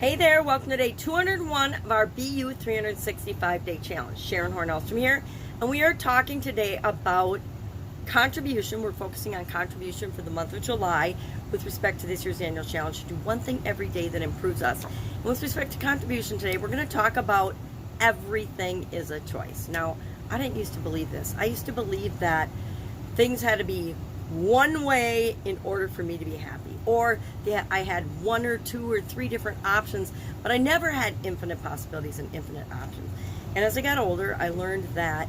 Hey there, welcome to day 201 of our BU 365-day challenge. Sharon Horne-Ellstrom here, and we are talking today about contribution. We're focusing on contribution for the month of July with respect to this year's annual challenge to do one thing every day that improves us. And with respect to contribution today, we're going to talk about everything is a choice. Now, I didn't used to believe this. I used to believe that things had to be one way in order for me to be happy, or that I had one or two or three different options, but I never had infinite possibilities and infinite options. And as I got older, I learned that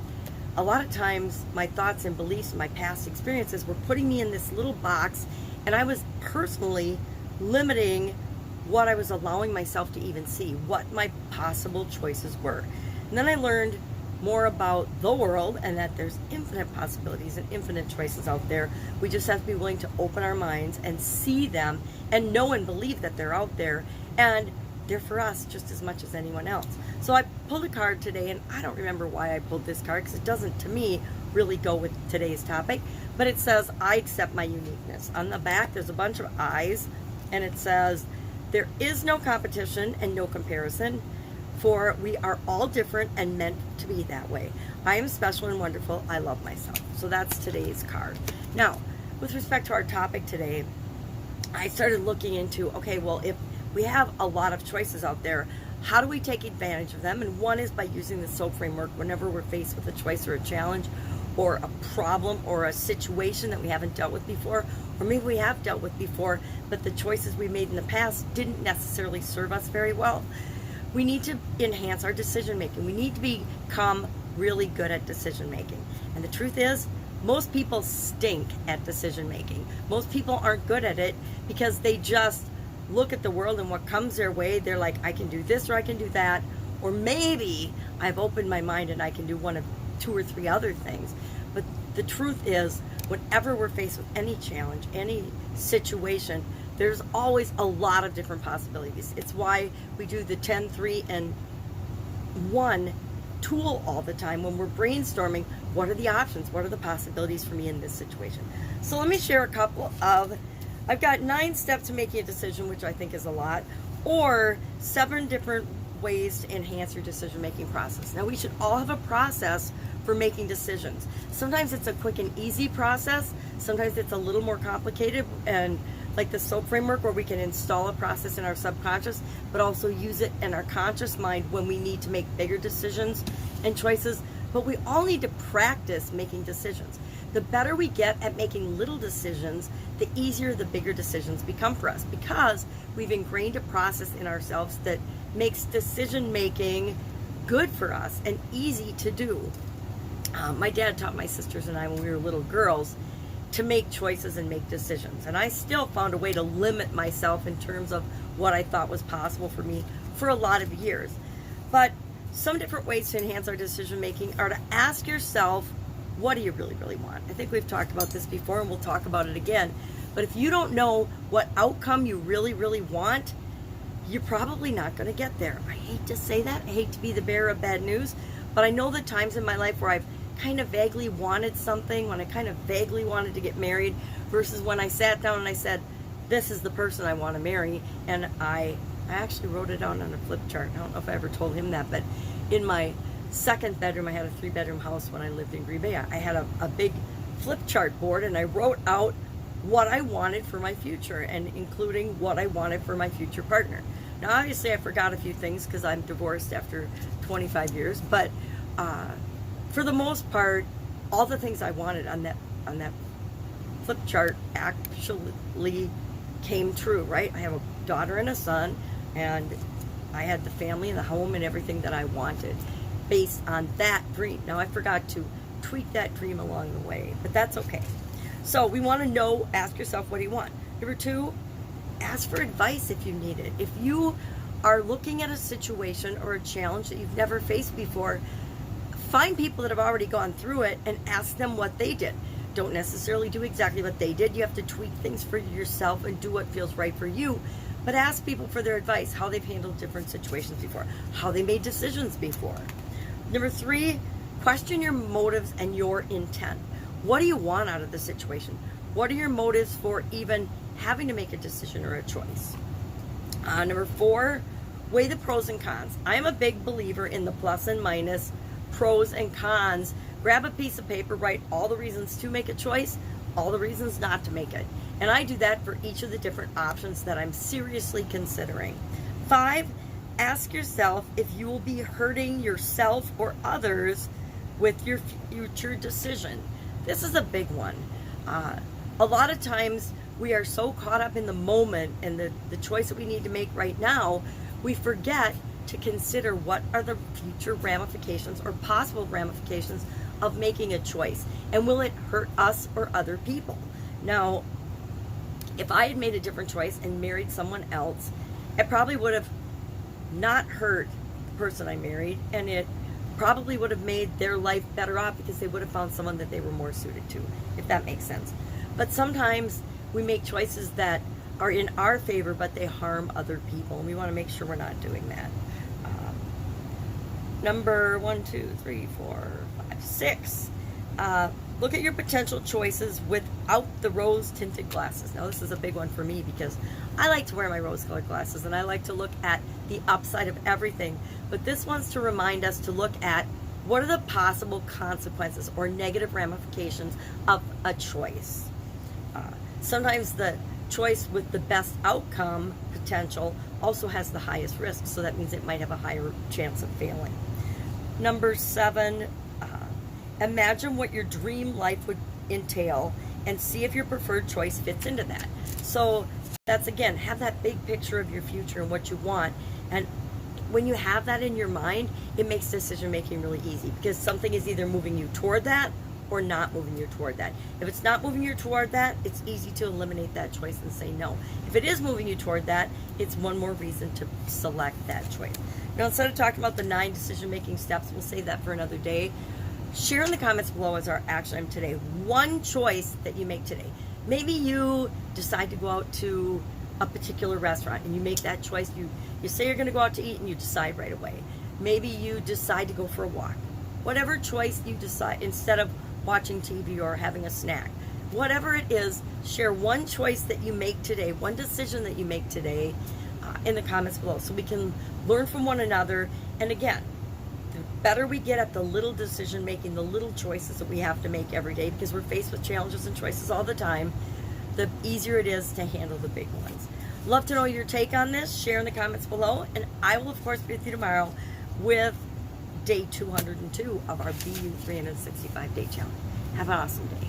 a lot of times my thoughts and beliefs and my past experiences were putting me in this little box, and I was personally limiting what I was allowing myself to even see, what my possible choices were. And then I learned more about the world and that there's infinite possibilities and infinite choices out there. We just have to be willing to open our minds and see them and know and believe that they're out there, and they're for us just as much as anyone else. So I pulled a card today, and I don't remember why I pulled this card because it doesn't, to me, really go with today's topic, but it says, I accept my uniqueness. On the back, there's a bunch of eyes, and it says, there is no competition and no comparison, for we are all different and meant to be that way. I am special and wonderful. I love myself. So that's today's card. Now, with respect to our topic today, I started looking into, okay, well, if we have a lot of choices out there, how do we take advantage of them? And one is by using the SOAP framework whenever we're faced with a choice or a challenge or a problem or a situation that we haven't dealt with before, or maybe we have dealt with before, but the choices we made in the past didn't necessarily serve us very well. We need to enhance our decision making. We need to become really good at decision making. And the truth is, most people stink at decision making. Most people aren't good at it because they just look at the world and what comes their way. They're like, I can do this or I can do that. Or maybe I've opened my mind and I can do one of two or three other things. But the truth is, whenever we're faced with any challenge, any situation, there's always a lot of different possibilities. It's why we do the 10, 3, and 1 tool all the time when we're brainstorming. What are the options? What are the possibilities for me in this situation? So let me share a couple of, I've got 9 steps to making a decision, which I think is a lot, or 7 different ways to enhance your decision-making process. Now, we should all have a process for making decisions. Sometimes it's a quick and easy process. Sometimes it's a little more complicated, and like the SOAP framework, where we can install a process in our subconscious, but also use it in our conscious mind when we need to make bigger decisions and choices. But we all need to practice making decisions. The better we get at making little decisions, the easier the bigger decisions become for us, because we've ingrained a process in ourselves that makes decision making good for us and easy to do. My dad taught my sisters and I, when we were little girls, to make choices and make decisions. And I still found a way to limit myself in terms of what I thought was possible for me for a lot of years. But some different ways to enhance our decision making are to ask yourself, what do you really, really want? I think we've talked about this before, and we'll talk about it again. But if you don't know what outcome you really, really want, you're probably not going to get there. I hate to say that. I hate to be the bearer of bad news, but I know the times in my life where I've kind of vaguely wanted something, when I kind of vaguely wanted to get married, versus when I sat down and I said, this is the person I want to marry. And I actually wrote it down on a flip chart. I don't know if I ever told him that, but in my second bedroom, I had a 3-bedroom house when I lived in Green Bay. I had a big flip chart board, and I wrote out what I wanted for my future, and including what I wanted for my future partner. Now, obviously, I forgot a few things because I'm divorced after 25 years, but for the most part, all the things I wanted on that flip chart actually came true, right? I have a daughter and a son, and I had the family and the home and everything that I wanted based on that dream. Now, I forgot to tweak that dream along the way, but that's okay. So we want to know, ask yourself, what do you want? Number 2, ask for advice if you need it. If you are looking at a situation or a challenge that you've never faced before, find people that have already gone through it and ask them what they did. Don't necessarily do exactly what they did. You have to tweak things for yourself and do what feels right for you. But ask people for their advice, how they've handled different situations before, how they made decisions before. Number 3, question your motives and your intent. What do you want out of the situation? What are your motives for even having to make a decision or a choice? Number 4, weigh the pros and cons. I am a big believer in the plus and minus, pros and cons. Grab a piece of paper, write all the reasons to make a choice, all the reasons not to make it. And I do that for each of the different options that I'm seriously considering. 5, ask yourself if you will be hurting yourself or others with your future decision. This is a big one. A lot of times we are so caught up in the moment and the choice that we need to make right now, we forget to consider what are the future ramifications or possible ramifications of making a choice, and will it hurt us or other people. Now, if I had made a different choice and married someone else, it probably would have not hurt the person I married, and it probably would have made their life better off because they would have found someone that they were more suited to, if that makes sense. But sometimes we make choices that are in our favor, but they harm other people, and we want to make sure we're not doing that. Number 1, 2, 3, 4, 5, 6. Look at your potential choices without the rose-tinted glasses. Now, this is a big one for me because I like to wear my rose-colored glasses, and I like to look at the upside of everything. But this one's to remind us to look at what are the possible consequences or negative ramifications of a choice. Sometimes the choice with the best outcome potential also has the highest risk, so that means it might have a higher chance of failing. Number 7, imagine what your dream life would entail and see if your preferred choice fits into that. So that's, again, have that big picture of your future and what you want. And when you have that in your mind, it makes decision making really easy because something is either moving you toward that or not moving you toward that. If it's not moving you toward that, it's easy to eliminate that choice and say no. If it is moving you toward that, it's one more reason to select that choice. Now, instead of talking about the 9 decision-making steps, we'll save that for another day. Share in the comments below as our action item today. One choice that you make today. Maybe you decide to go out to a particular restaurant and you make that choice. You say you're going to go out to eat and you decide right away. Maybe you decide to go for a walk. Whatever choice you decide, instead of watching TV or having a snack, whatever it is, share one choice that you make today, one decision that you make today in the comments below so we can learn from one another. And again, the better we get at the little decision making, the little choices that we have to make every day, because we're faced with challenges and choices all the time, the easier it is to handle the big ones. Love to know your take on this. Share in the comments below, and I will of course be with you tomorrow with day 202 of our BU 365 day challenge. Have an awesome day.